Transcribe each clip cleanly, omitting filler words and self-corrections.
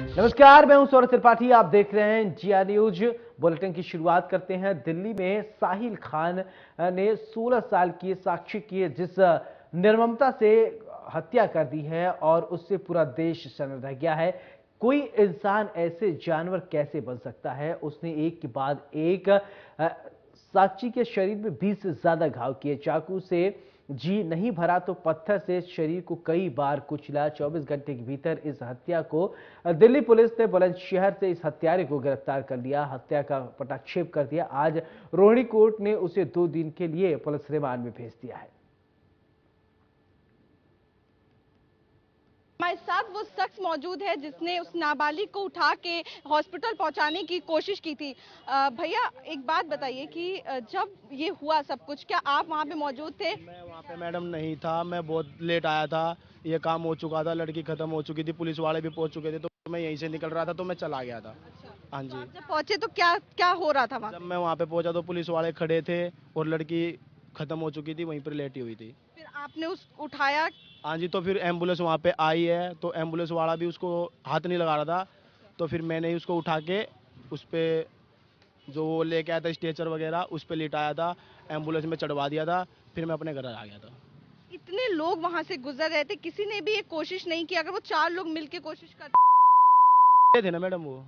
नमस्कार, मैं हूं सौरभ त्रिपाठी। आप देख रहे हैं जिया न्यूज। बुलेटिन की शुरुआत करते हैं। दिल्ली में साहिल खान ने 16 साल की साक्षी की जिस निर्ममता से हत्या कर दी है और उससे पूरा देश सन्न रह गया है। कोई इंसान ऐसे जानवर कैसे बन सकता है? उसने एक के बाद एक साक्षी के शरीर में 20 से ज्यादा घाव किए। चाकू से जी नहीं भरा तो पत्थर से शरीर को कई बार कुचला। 24 घंटे के भीतर इस हत्या को दिल्ली पुलिस ने बुलंदशहर से इस हत्यारे को गिरफ्तार कर लिया, हत्या का पटाक्षेप कर दिया। आज रोहिणी कोर्ट ने उसे 2 दिन के लिए पुलिस रिमांड में भेज दिया है। हमारे साथ वो शख्स मौजूद है जिसने उस नाबालिग को उठा के हॉस्पिटल पहुंचाने की कोशिश की थी। भैया एक बात बताइए कि जब ये हुआ सब कुछ, क्या आप वहां पे मौजूद थे? मैं वहाँ पे मैडम नहीं था, मैं बहुत लेट आया था। ये काम हो चुका था, लड़की खत्म हो चुकी थी, पुलिस वाले भी पहुंच चुके थे, तो मैं यहीं से निकल रहा था तो मैं चला गया था। अच्छा, हाँ तो जी। आप जब पहुंचे तो क्या क्या हो रहा था वहां जब पे? मैं वहाँ पे पहुंचा तो पुलिस वाले खड़े थे और लड़की खत्म हो चुकी थी, वहीं पर लेटी हुई थी। फिर आपने उस उठाया? हाँ जी, तो फिर एम्बुलेंस वहाँ पे आई है, तो एम्बुलेंस वाला भी उसको हाथ नहीं लगा रहा था, तो फिर मैंने ही उसको उठा के उस पे जो वो लेके आया था स्ट्रेचर वगैरह, उस पे लिटाया था, एम्बुलेंस में चढ़वा दिया था, फिर मैं अपने घर आ गया था। इतने लोग वहां से गुजर रहे थे, किसी ने भी एक कोशिश नहीं की? अगर वो 4 लोग मिलके कोशिश कर ये थे ना मैडम, वो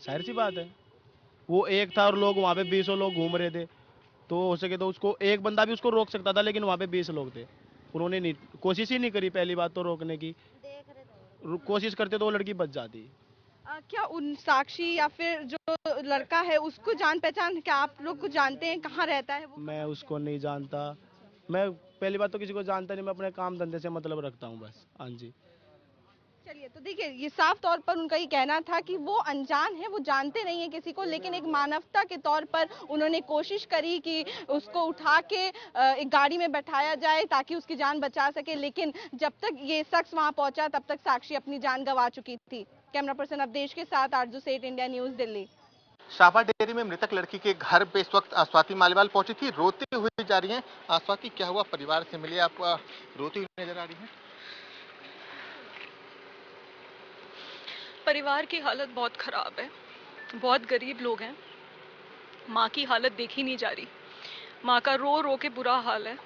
जाहिर सी बात है, वो एक था और लोग वहाँ पे 20 लोग घूम रहे थे, तो हो सके तो उसको एक बंदा भी उसको रोक सकता था, लेकिन वहाँ पे 20 लोग थे, उन्होंने नहीं कोशिश ही नहीं करी। पहली बात तो रोकने की कोशिश करते तो वो लड़की बच जाती। क्या उन साक्षी या फिर जो लड़का है उसको जान पहचान, क्या आप लोग को जानते हैं? कहाँ रहता है वो? मैं उसको नहीं जानता, मैं पहली बात तो किसी को जानता नहीं, मैं अपने काम धंधे से मतलब रखता हूँ बस। हाँ जी। चलिए, तो देखिए, ये साफ तौर पर उनका ये कहना था कि वो अनजान है, वो जानते नहीं है किसी को, लेकिन एक मानवता के तौर पर उन्होंने कोशिश करी कि उसको उठा के एक गाड़ी में बैठाया जाए ताकि उसकी जान बचा सके। लेकिन जब तक ये शख्स वहां पहुंचा तब तक साक्षी अपनी जान गंवा चुकी थी। कैमरा पर्सन अवधेश के साथ आरजू सेठ, इंडिया न्यूज, दिल्ली। शाबा डेयरी में मृतक लड़की के घर पे इस वक्त स्वाति मालीवाल पहुंची थी, रोते हुए जा रही हैं। स्वाति, क्या हुआ? परिवार से मिले आप, रोती हुई नजर आ रही हैं। परिवार की हालत बहुत ख़राब है, बहुत गरीब लोग हैं। माँ की हालत देखी नहीं जा रही, माँ का रो रो के बुरा हाल है।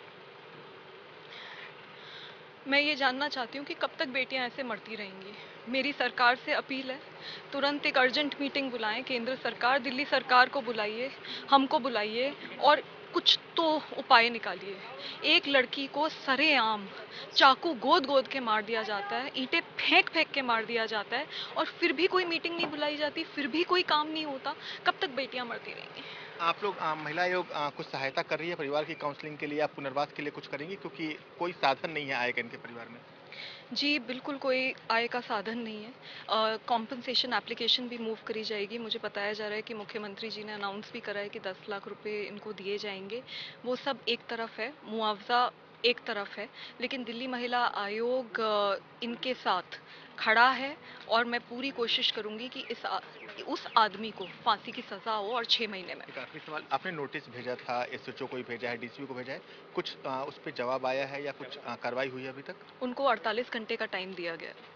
मैं ये जानना चाहती हूँ कि कब तक बेटियाँ ऐसे मरती रहेंगी। मेरी सरकार से अपील है, तुरंत एक अर्जेंट मीटिंग बुलाएं। केंद्र सरकार, दिल्ली सरकार को बुलाइए, हमको बुलाइए और कुछ तो उपाय निकालिए। एक लड़की को सरेआम चाकू गोद गोद के मार दिया जाता है, ईंटें फेंक फेंक के मार दिया जाता है, और फिर भी कोई मीटिंग नहीं बुलाई जाती, फिर भी कोई काम नहीं होता। कब तक बेटियां मरती रहेंगी? आप लोग, महिला आयोग कुछ सहायता कर रही है परिवार की काउंसलिंग के लिए, आप पुनर्वास के लिए कुछ करेंगी? क्योंकि कोई साधन नहीं है आय का इनके परिवार में। जी, बिल्कुल कोई आय का साधन नहीं है। कॉम्पनसेशन एप्लीकेशन भी मूव करी जाएगी। मुझे बताया जा रहा है कि मुख्यमंत्री जी ने अनाउंस भी करा है कि 10 लाख रुपए इनको दिए जाएंगे। वो सब एक तरफ है, मुआवजा एक तरफ है, लेकिन दिल्ली महिला आयोग इनके साथ खड़ा है, और मैं पूरी कोशिश करूंगी कि उस आदमी को फांसी की सजा हो, और 6 महीने में। एक आखिरी सवाल, आपने नोटिस भेजा था, एसएचओ को भी भेजा है, डीसीपी को भेजा है, कुछ उस पर जवाब आया है या कुछ कार्रवाई हुई है अभी तक? उनको 48 घंटे का टाइम दिया गया है।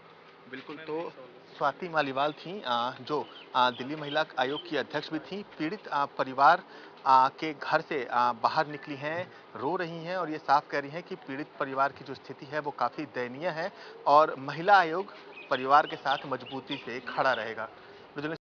बिल्कुल। तो स्वाति मालीवाल थी, जो दिल्ली महिला आयोग की अध्यक्ष भी थी। पीड़ित परिवार के घर से बाहर निकली हैं, रो रही हैं और ये साफ कह रही हैं कि पीड़ित परिवार की जो स्थिति है वो काफी दयनीय है और महिला आयोग परिवार के साथ मजबूती से खड़ा रहेगा।